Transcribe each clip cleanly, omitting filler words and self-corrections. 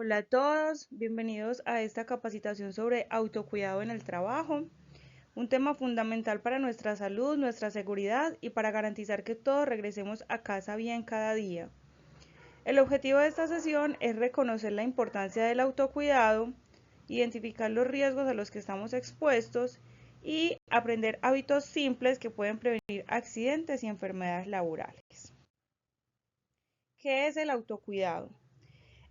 Hola a todos, bienvenidos a esta capacitación sobre autocuidado en el trabajo, un tema fundamental para nuestra salud, nuestra seguridad y para garantizar que todos regresemos a casa bien cada día. El objetivo de esta sesión es reconocer la importancia del autocuidado, identificar los riesgos a los que estamos expuestos y aprender hábitos simples que pueden prevenir accidentes y enfermedades laborales. ¿Qué es el autocuidado?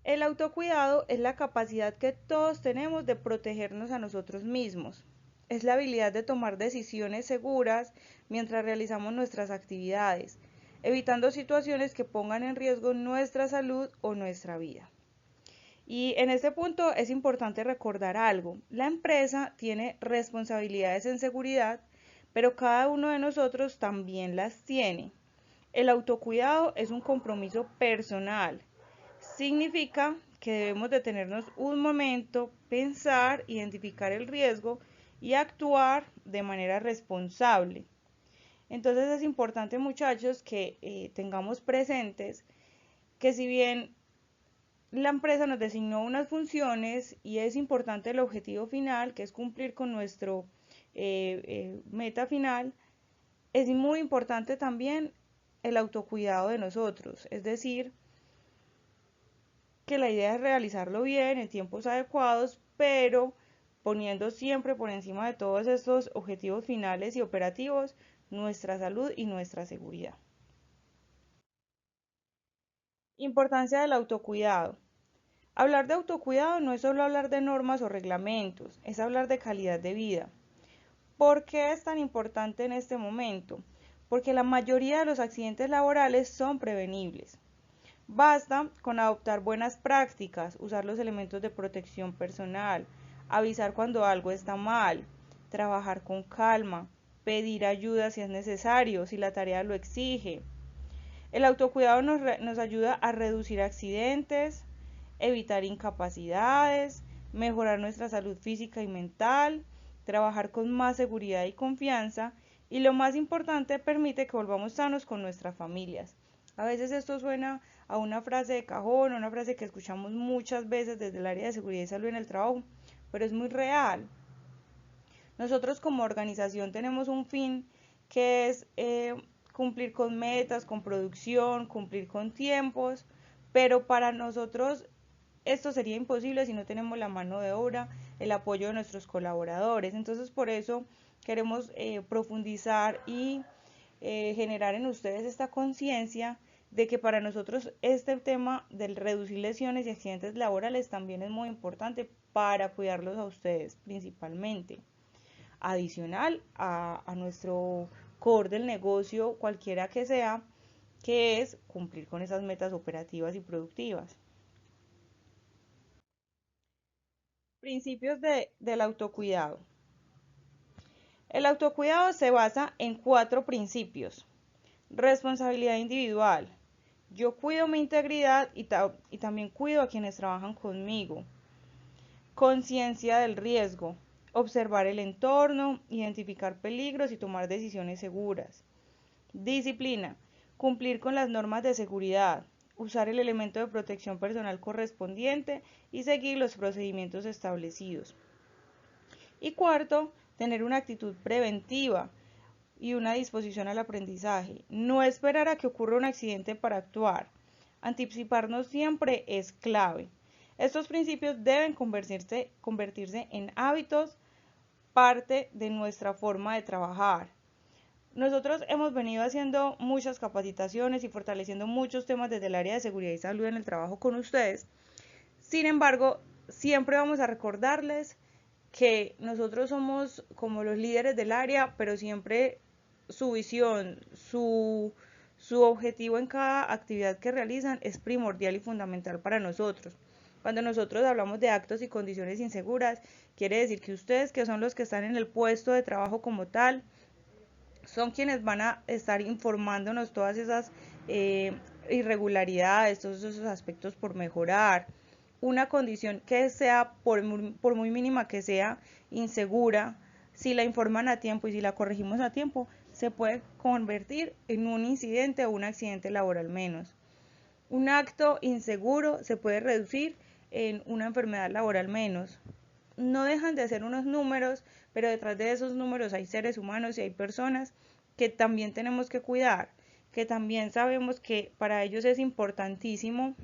El autocuidado es la capacidad que todos tenemos de protegernos a nosotros mismos. Es la habilidad de tomar decisiones seguras mientras realizamos nuestras actividades, evitando situaciones que pongan en riesgo nuestra salud o nuestra vida. Y en este punto es importante recordar algo. La empresa tiene responsabilidades en seguridad, pero cada uno de nosotros también las tiene. El autocuidado es un compromiso personal. Significa que debemos detenernos un momento, pensar, identificar el riesgo y actuar de manera responsable. Entonces es importante, muchachos, que tengamos presentes que si bien la empresa nos designó unas funciones y es importante el objetivo final, que es cumplir con nuestro meta final, es muy importante también el autocuidado de nosotros, es decir, que la idea es realizarlo bien en tiempos adecuados, pero poniendo siempre por encima de todos estos objetivos finales y operativos nuestra salud y nuestra seguridad. Importancia del autocuidado. Hablar de autocuidado no es solo hablar de normas o reglamentos, es hablar de calidad de vida. ¿Por qué es tan importante en este momento? Porque la mayoría de los accidentes laborales son prevenibles. Basta con adoptar buenas prácticas, usar los elementos de protección personal, avisar cuando algo está mal, trabajar con calma, pedir ayuda si es necesario, si la tarea lo exige. El autocuidado nos ayuda a reducir accidentes, evitar incapacidades, mejorar nuestra salud física y mental, trabajar con más seguridad y confianza y lo más importante, permite que volvamos sanos con nuestras familias. A veces esto suena a una frase de cajón, a una frase que escuchamos muchas veces desde el área de seguridad y salud en el trabajo, pero es muy real. Nosotros como organización tenemos un fin que es cumplir con metas, con producción, cumplir con tiempos, pero para nosotros esto sería imposible si no tenemos la mano de obra, el apoyo de nuestros colaboradores. Entonces por eso queremos profundizar y generar en ustedes esta conciencia de que para nosotros este tema del reducir lesiones y accidentes laborales también es muy importante para cuidarlos a ustedes principalmente. Adicional a nuestro core del negocio, cualquiera que sea, que es cumplir con esas metas operativas y productivas. Principios del autocuidado. El autocuidado se basa en 4 principios. Responsabilidad individual. Yo cuido mi integridad y también cuido a quienes trabajan conmigo. Conciencia del riesgo. Observar el entorno, identificar peligros y tomar decisiones seguras. Disciplina. Cumplir con las normas de seguridad. Usar el elemento de protección personal correspondiente y seguir los procedimientos establecidos. Y cuarto, tener una actitud preventiva y una disposición al aprendizaje. No esperar a que ocurra un accidente para actuar. Anticiparnos siempre es clave. Estos principios deben convertirse en hábitos, parte de nuestra forma de trabajar. Nosotros hemos venido haciendo muchas capacitaciones y fortaleciendo muchos temas desde el área de seguridad y salud en el trabajo con ustedes. Sin embargo, siempre vamos a recordarles que nosotros somos como los líderes del área, pero siempre su visión, su objetivo en cada actividad que realizan es primordial y fundamental para nosotros. Cuando nosotros hablamos de actos y condiciones inseguras, quiere decir que ustedes, que son los que están en el puesto de trabajo como tal, son quienes van a estar informándonos todas esas irregularidades, todos esos aspectos por mejorar. Una condición que sea, por muy mínima que sea, insegura, si la informan a tiempo y si la corregimos a tiempo, se puede convertir en un incidente o un accidente laboral menos. Un acto inseguro se puede reducir en una enfermedad laboral menos. No dejan de ser unos números, pero detrás de esos números hay seres humanos y hay personas que también tenemos que cuidar, que también sabemos que para ellos es importantísimo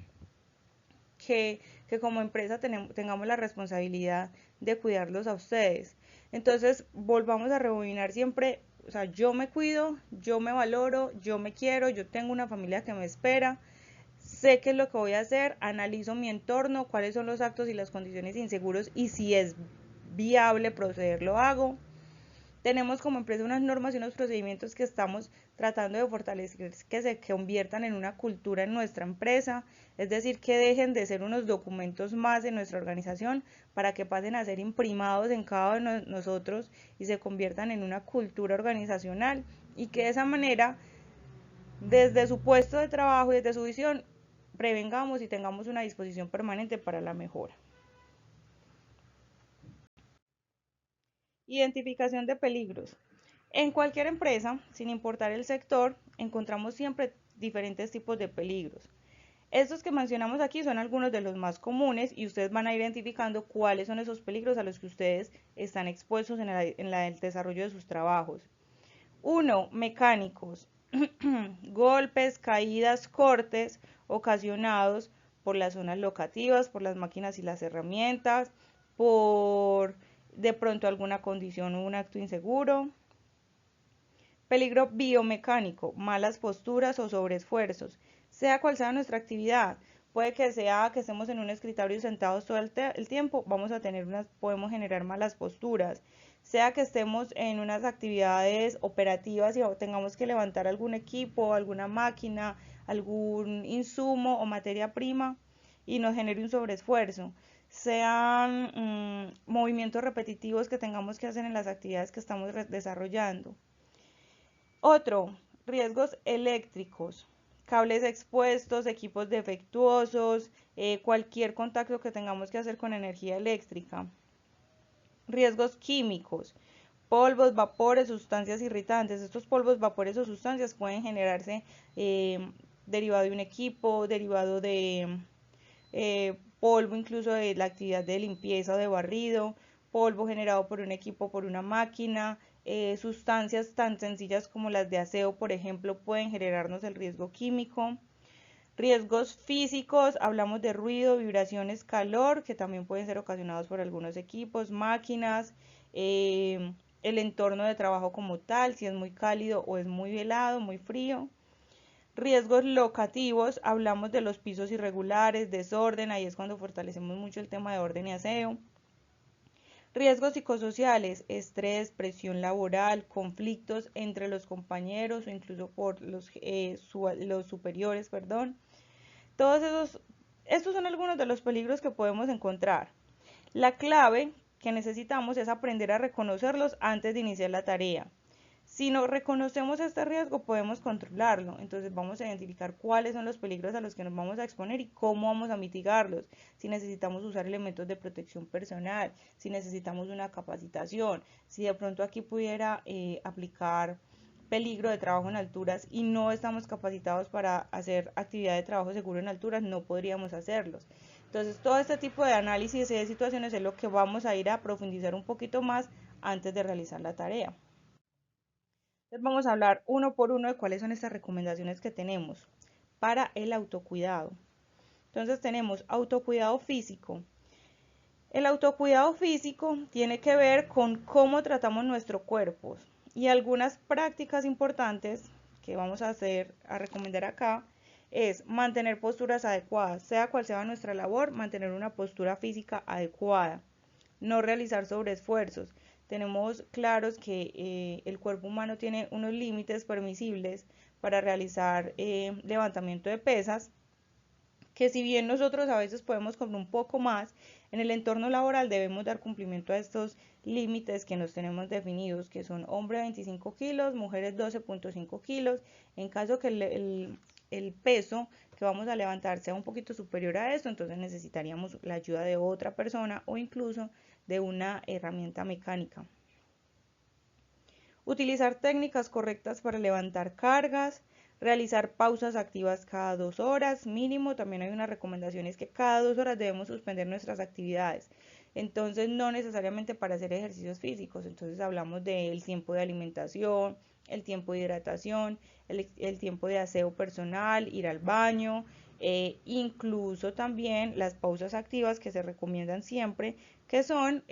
que, que como empresa tengamos la responsabilidad de cuidarlos a ustedes. Entonces, volvamos a rebobinar siempre, o sea, yo me cuido, yo me valoro, yo me quiero, yo tengo una familia que me espera, sé qué es lo que voy a hacer, analizo mi entorno, cuáles son los actos y las condiciones inseguros y si es viable proceder, lo hago. Tenemos como empresa unas normas y unos procedimientos que estamos tratando de fortalecer, que se conviertan en una cultura en nuestra empresa, es decir, que dejen de ser unos documentos más en nuestra organización para que pasen a ser imprimados en cada uno de nosotros y se conviertan en una cultura organizacional y que de esa manera, desde su puesto de trabajo y desde su visión, prevengamos y tengamos una disposición permanente para la mejora. Identificación de peligros. En cualquier empresa, sin importar el sector, encontramos siempre diferentes tipos de peligros. Estos que mencionamos aquí son algunos de los más comunes y ustedes van a ir identificando cuáles son esos peligros a los que ustedes están expuestos en el desarrollo de sus trabajos. 1. Mecánicos. Golpes, caídas, cortes ocasionados por las zonas locativas, por las máquinas y las herramientas, por de pronto alguna condición o un acto inseguro. Peligro biomecánico, malas posturas o sobreesfuerzos. Sea cual sea nuestra actividad, puede que sea que estemos en un escritorio sentados todo el tiempo, podemos generar malas posturas. Sea que estemos en unas actividades operativas y tengamos que levantar algún equipo, alguna máquina, algún insumo o materia prima y nos genere un sobreesfuerzo. Sean movimientos repetitivos que tengamos que hacer en las actividades que estamos desarrollando. Otro, riesgos eléctricos, cables expuestos, equipos defectuosos, cualquier contacto que tengamos que hacer con energía eléctrica. Riesgos químicos, polvos, vapores, sustancias irritantes. Estos polvos, vapores o sustancias pueden generarse derivado de un equipo, derivado de polvo incluso de la actividad de limpieza o de barrido, polvo generado por un equipo, por una máquina, sustancias tan sencillas como las de aseo, por ejemplo, pueden generarnos el riesgo químico. Riesgos físicos, hablamos de ruido, vibraciones, calor, que también pueden ser ocasionados por algunos equipos, máquinas, el entorno de trabajo como tal, si es muy cálido o es muy helado, muy frío. Riesgos locativos, hablamos de los pisos irregulares, desorden, ahí es cuando fortalecemos mucho el tema de orden y aseo. Riesgos psicosociales, estrés, presión laboral, conflictos entre los compañeros o incluso por los superiores, perdón. Estos son algunos de los peligros que podemos encontrar. La clave que necesitamos es aprender a reconocerlos antes de iniciar la tarea. Si no reconocemos este riesgo, podemos controlarlo. Entonces vamos a identificar cuáles son los peligros a los que nos vamos a exponer y cómo vamos a mitigarlos. Si necesitamos usar elementos de protección personal, si necesitamos una capacitación, si de pronto aquí pudiera aplicar peligro de trabajo en alturas y no estamos capacitados para hacer actividad de trabajo seguro en alturas, no podríamos hacerlos. Entonces todo este tipo de análisis y de situaciones es lo que vamos a ir a profundizar un poquito más antes de realizar la tarea. Entonces vamos a hablar uno por uno de cuáles son estas recomendaciones que tenemos para el autocuidado. Entonces tenemos autocuidado físico. El autocuidado físico tiene que ver con cómo tratamos nuestro cuerpo y algunas prácticas importantes que vamos a recomendar acá es mantener posturas adecuadas, sea cual sea nuestra labor, mantener una postura física adecuada, no realizar sobreesfuerzos. Tenemos claros que el cuerpo humano tiene unos límites permisibles para realizar levantamiento de pesas, que si bien nosotros a veces podemos con un poco más, en el entorno laboral debemos dar cumplimiento a estos límites que nos tenemos definidos, que son hombre 25 kilos, mujeres 12.5 kilos. En caso que el peso que vamos a levantar sea un poquito superior a esto, entonces necesitaríamos la ayuda de otra persona o incluso de una herramienta mecánica. Utilizar técnicas correctas para levantar cargas, Realizar pausas activas cada 2 horas mínimo. También hay unas recomendaciones que cada 2 horas debemos suspender nuestras actividades. Entonces, no necesariamente para hacer ejercicios físicos. Entonces, hablamos del tiempo de alimentación, el tiempo de hidratación, el tiempo de aseo personal, ir al baño, incluso también las pausas activas que se recomiendan siempre, que son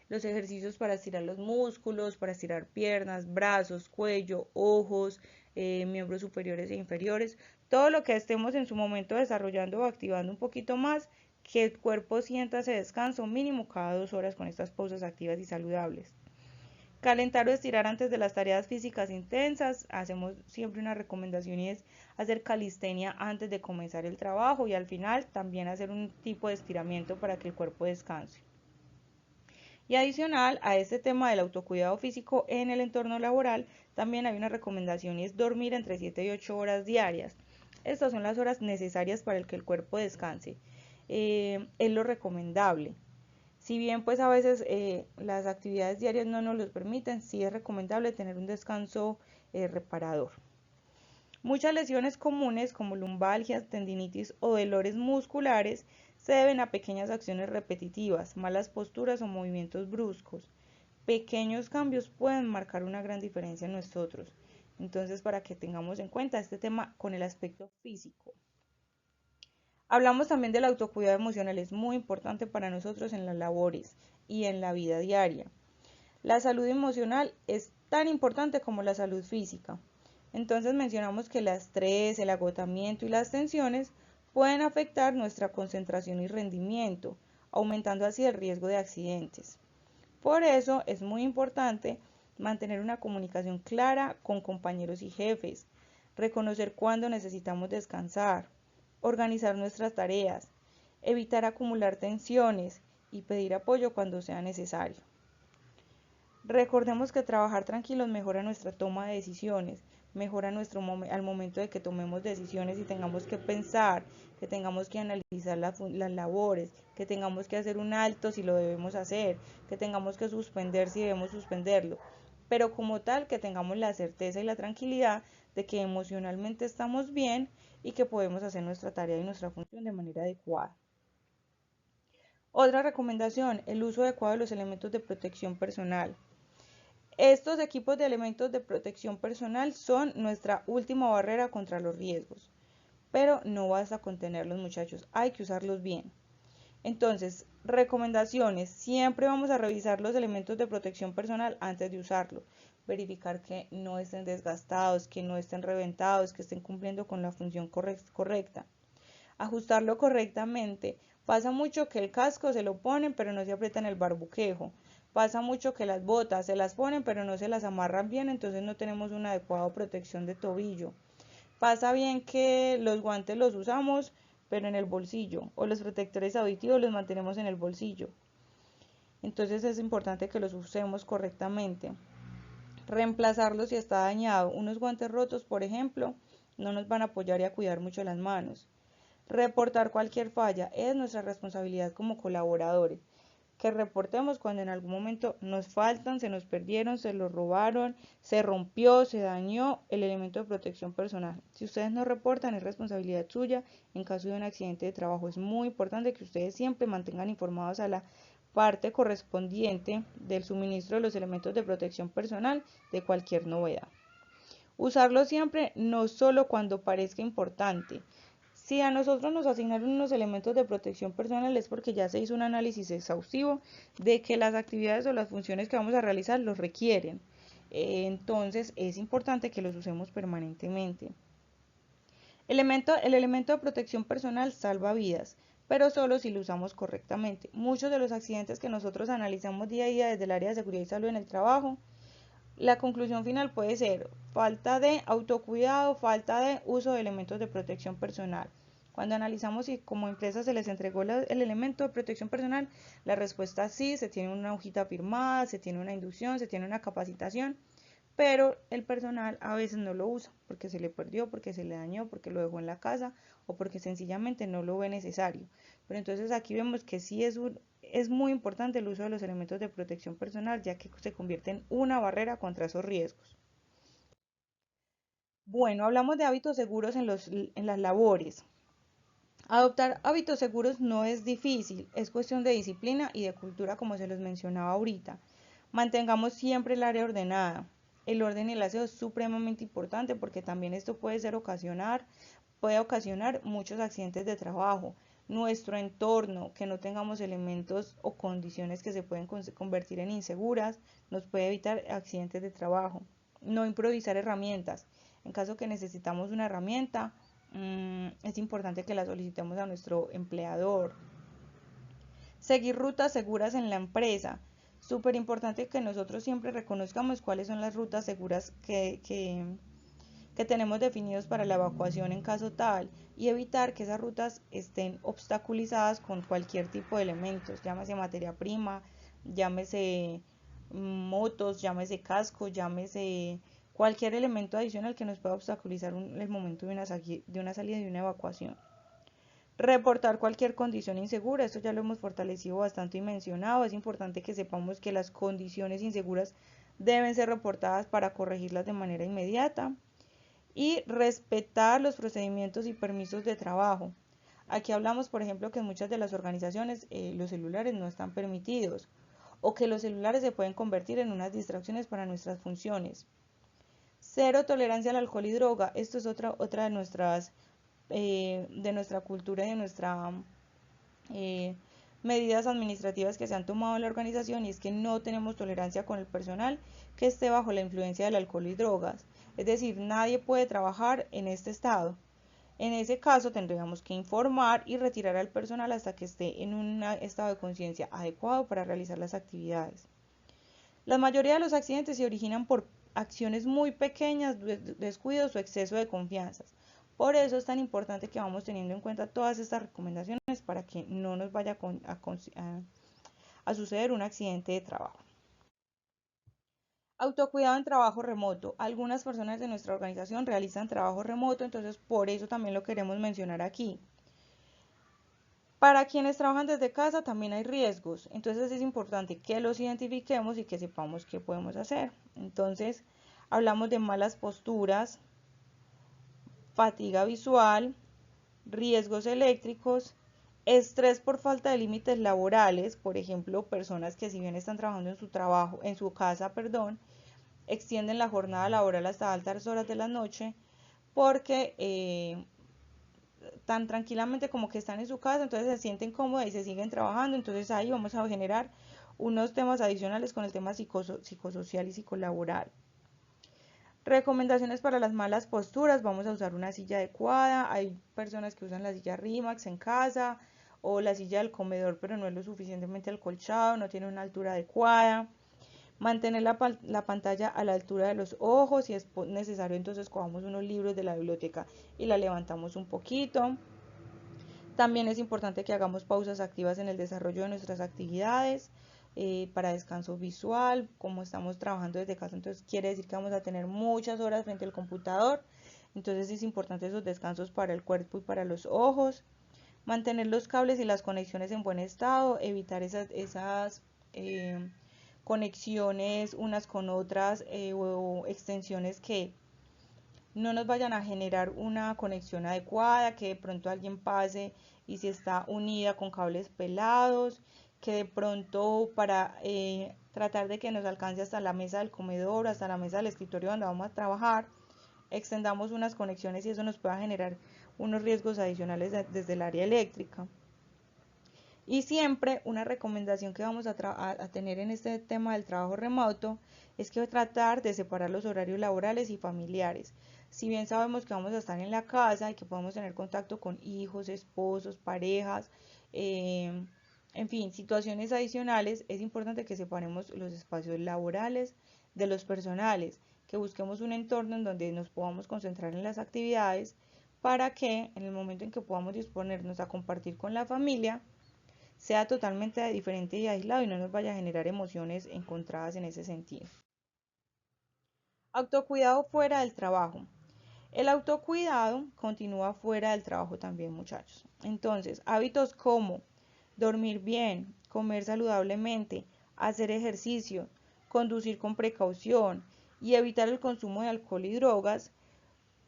los ejercicios para estirar los músculos, para estirar piernas, brazos, cuello, ojos, miembros superiores e inferiores, todo lo que estemos en su momento desarrollando o activando un poquito más, que el cuerpo sienta ese descanso mínimo cada 2 horas con estas pausas activas y saludables. Calentar o estirar antes de las tareas físicas intensas. Hacemos siempre una recomendación y es hacer calistenia antes de comenzar el trabajo y al final también hacer un tipo de estiramiento para que el cuerpo descanse. Y adicional a este tema del autocuidado físico en el entorno laboral, también hay una recomendación y es dormir entre 7 y 8 horas diarias. Estas son las horas necesarias para el que el cuerpo descanse. Es lo recomendable. Si bien pues a veces las actividades diarias no nos lo permiten, sí es recomendable tener un descanso reparador. Muchas lesiones comunes como lumbalgias, tendinitis o dolores musculares se deben a pequeñas acciones repetitivas, malas posturas o movimientos bruscos. Pequeños cambios pueden marcar una gran diferencia en nosotros. Entonces, para que tengamos en cuenta este tema con el aspecto físico. Hablamos también del autocuidado emocional, es muy importante para nosotros en las labores y en la vida diaria. La salud emocional es tan importante como la salud física. Entonces mencionamos que el estrés, el agotamiento y las tensiones pueden afectar nuestra concentración y rendimiento, aumentando así el riesgo de accidentes. Por eso es muy importante mantener una comunicación clara con compañeros y jefes, reconocer cuándo necesitamos descansar, organizar nuestras tareas, evitar acumular tensiones y pedir apoyo cuando sea necesario. Recordemos que trabajar tranquilos mejora nuestra toma de decisiones, mejora al momento de que tomemos decisiones y tengamos que pensar, que tengamos que analizar las labores, que tengamos que hacer un alto si lo debemos hacer, que tengamos que suspender si debemos suspenderlo. Pero como tal, que tengamos la certeza y la tranquilidad de que emocionalmente estamos bien y que podemos hacer nuestra tarea y nuestra función de manera adecuada. Otra recomendación, el uso adecuado de los elementos de protección personal. Estos equipos de elementos de protección personal son nuestra última barrera contra los riesgos, pero no basta con tenerlos, muchachos, hay que usarlos bien. Entonces, recomendaciones, siempre vamos a revisar los elementos de protección personal antes de usarlo, verificar que no estén desgastados, que no estén reventados, que estén cumpliendo con la función correcta. Ajustarlo correctamente. Pasa mucho que el casco se lo ponen pero no se aprieta en el barbuquejo. Pasa mucho que las botas se las ponen pero no se las amarran bien, entonces no tenemos una adecuada protección de tobillo. Pasa bien que los guantes los usamos pero en el bolsillo, o los protectores auditivos los mantenemos en el bolsillo. Entonces es importante que los usemos correctamente. Reemplazarlos si está dañado. Unos guantes rotos, por ejemplo, no nos van a apoyar y a cuidar mucho las manos. Reportar cualquier falla es nuestra responsabilidad como colaboradores. Que reportemos cuando en algún momento nos faltan, se nos perdieron, se los robaron, se rompió, se dañó el elemento de protección personal. Si ustedes no reportan, es responsabilidad suya. En caso de un accidente de trabajo, es muy importante que ustedes siempre mantengan informados a la parte correspondiente del suministro de los elementos de protección personal de cualquier novedad. Usarlo siempre, no solo cuando parezca importante. Si a nosotros nos asignaron unos elementos de protección personal es porque ya se hizo un análisis exhaustivo de que las actividades o las funciones que vamos a realizar los requieren. Entonces es importante que los usemos permanentemente. El elemento de protección personal salva vidas, pero solo si lo usamos correctamente. Muchos de los accidentes que nosotros analizamos día a día desde el área de seguridad y salud en el trabajo, la conclusión final puede ser falta de autocuidado, falta de uso de elementos de protección personal. Cuando analizamos si como empresa se les entregó el elemento de protección personal, la respuesta es sí, se tiene una hojita firmada, se tiene una inducción, se tiene una capacitación, pero el personal a veces no lo usa porque se le perdió, porque se le dañó, porque lo dejó en la casa o porque sencillamente no lo ve necesario. Pero entonces aquí vemos que sí es muy importante el uso de los elementos de protección personal, ya que se convierte en una barrera contra esos riesgos. Bueno, hablamos de hábitos seguros en las labores. Adoptar hábitos seguros no es difícil, es cuestión de disciplina y de cultura, como se los mencionaba ahorita. Mantengamos siempre el área ordenada. El orden y el aseo es supremamente importante porque también esto puede ocasionar muchos accidentes de trabajo. Nuestro entorno, que no tengamos elementos o condiciones que se pueden convertir en inseguras, nos puede evitar accidentes de trabajo. No improvisar herramientas. En caso que necesitamos una herramienta, es importante que la solicitemos a nuestro empleador. Seguir rutas seguras en la empresa. Súper importante que nosotros siempre reconozcamos cuáles son las rutas seguras que tenemos definidos para la evacuación en caso tal y evitar que esas rutas estén obstaculizadas con cualquier tipo de elementos, llámese materia prima, llámese motos, llámese casco, llámese cualquier elemento adicional que nos pueda obstaculizar el momento de una salida y de una evacuación. Reportar cualquier condición insegura, esto ya lo hemos fortalecido bastante y mencionado, es importante que sepamos que las condiciones inseguras deben ser reportadas para corregirlas de manera inmediata y respetar los procedimientos y permisos de trabajo. Aquí hablamos, por ejemplo, que en muchas de las organizaciones los celulares no están permitidos o que los celulares se pueden convertir en unas distracciones para nuestras funciones. Cero tolerancia al alcohol y droga. Esto es otra de nuestra cultura y de nuestras eh, medidas administrativas que se han tomado en la organización, y es que no tenemos tolerancia con el personal que esté bajo la influencia del alcohol y drogas. Es decir, nadie puede trabajar en este estado. En ese caso tendríamos que informar y retirar al personal hasta que esté en un estado de conciencia adecuado para realizar las actividades. La mayoría de los accidentes se originan por acciones muy pequeñas, descuidos o exceso de confianza. Por eso es tan importante que vamos teniendo en cuenta todas estas recomendaciones para que no nos vaya a suceder un accidente de trabajo. Autocuidado en trabajo remoto. Algunas personas de nuestra organización realizan trabajo remoto, entonces por eso también lo queremos mencionar aquí. Para quienes trabajan desde casa también hay riesgos, entonces es importante que los identifiquemos y que sepamos qué podemos hacer. Entonces, hablamos de malas posturas, fatiga visual, riesgos eléctricos, estrés por falta de límites laborales, por ejemplo, personas que si bien están trabajando en su casa, perdón, extienden la jornada laboral hasta altas horas de la noche porque tan tranquilamente como que están en su casa, entonces se sienten cómodos y se siguen trabajando, entonces ahí vamos a generar unos temas adicionales con el tema psicosocial y psicolaboral. Recomendaciones para las malas posturas, vamos a usar una silla adecuada, hay personas que usan la silla Rimax en casa o la silla del comedor, pero no es lo suficientemente acolchado, no tiene una altura adecuada. Mantener la pantalla a la altura de los ojos, si es necesario entonces cojamos unos libros de la biblioteca y la levantamos un poquito. También es importante que hagamos pausas activas en el desarrollo de nuestras actividades para descanso visual. Como estamos trabajando desde casa, entonces quiere decir que vamos a tener muchas horas frente al computador. Entonces es importante esos descansos para el cuerpo y para los ojos. Mantener los cables y las conexiones en buen estado, evitar esas conexiones unas con otras o extensiones que no nos vayan a generar una conexión adecuada, que de pronto alguien pase y si está unida con cables pelados, que de pronto para tratar de que nos alcance hasta la mesa del comedor, hasta la mesa del escritorio donde vamos a trabajar, extendamos unas conexiones y eso nos pueda generar unos riesgos adicionales desde el área eléctrica. Y siempre una recomendación que vamos a tener en este tema del trabajo remoto es que tratar de separar los horarios laborales y familiares. Si bien sabemos que vamos a estar en la casa y que podemos tener contacto con hijos, esposos, parejas, eh, en fin, situaciones adicionales, es importante que separemos los espacios laborales de los personales, que busquemos un entorno en donde nos podamos concentrar en las actividades para que en el momento en que podamos disponernos a compartir con la familia, sea totalmente diferente y aislado y no nos vaya a generar emociones encontradas en ese sentido. Autocuidado fuera del trabajo. El autocuidado continúa fuera del trabajo también, muchachos. Entonces, hábitos como dormir bien, comer saludablemente, hacer ejercicio, conducir con precaución y evitar el consumo de alcohol y drogas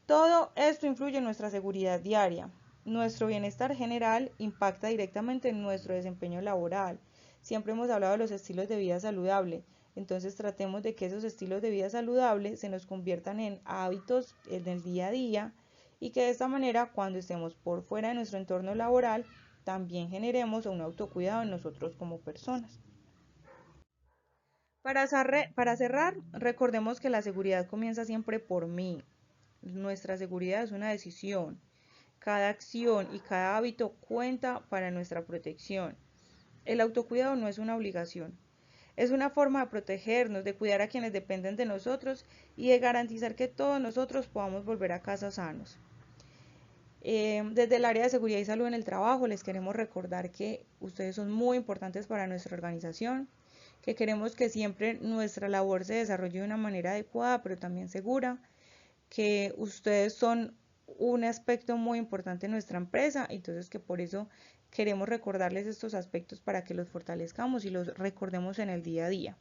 Todo esto influye en nuestra seguridad diaria. Nuestro bienestar general impacta directamente en nuestro desempeño laboral. Siempre hemos hablado de los estilos de vida saludable, entonces tratemos de que esos estilos de vida saludable se nos conviertan en hábitos en el día a día y que de esta manera, cuando estemos por fuera de nuestro entorno laboral, también generemos un autocuidado en nosotros como personas. Para cerrar, recordemos que la seguridad comienza siempre por mí. Nuestra seguridad es una decisión. Cada acción y cada hábito cuenta para nuestra protección. El autocuidado no es una obligación, es una forma de protegernos, de cuidar a quienes dependen de nosotros y de garantizar que todos nosotros podamos volver a casa sanos. Desde el área de seguridad y salud en el trabajo les queremos recordar que ustedes son muy importantes para nuestra organización, que queremos que siempre nuestra labor se desarrolle de una manera adecuada pero también segura, que ustedes son un aspecto muy importante en nuestra empresa, entonces que por eso queremos recordarles estos aspectos para que los fortalezcamos y los recordemos en el día a día.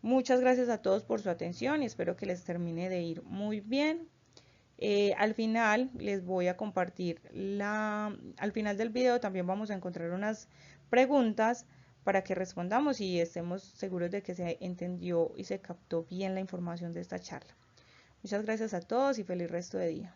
Muchas gracias a todos por su atención y espero que les termine de ir muy bien. Al final les voy a compartir al final del video también vamos a encontrar unas preguntas para que respondamos y estemos seguros de que se entendió y se captó bien la información de esta charla. Muchas gracias a todos y feliz resto de día.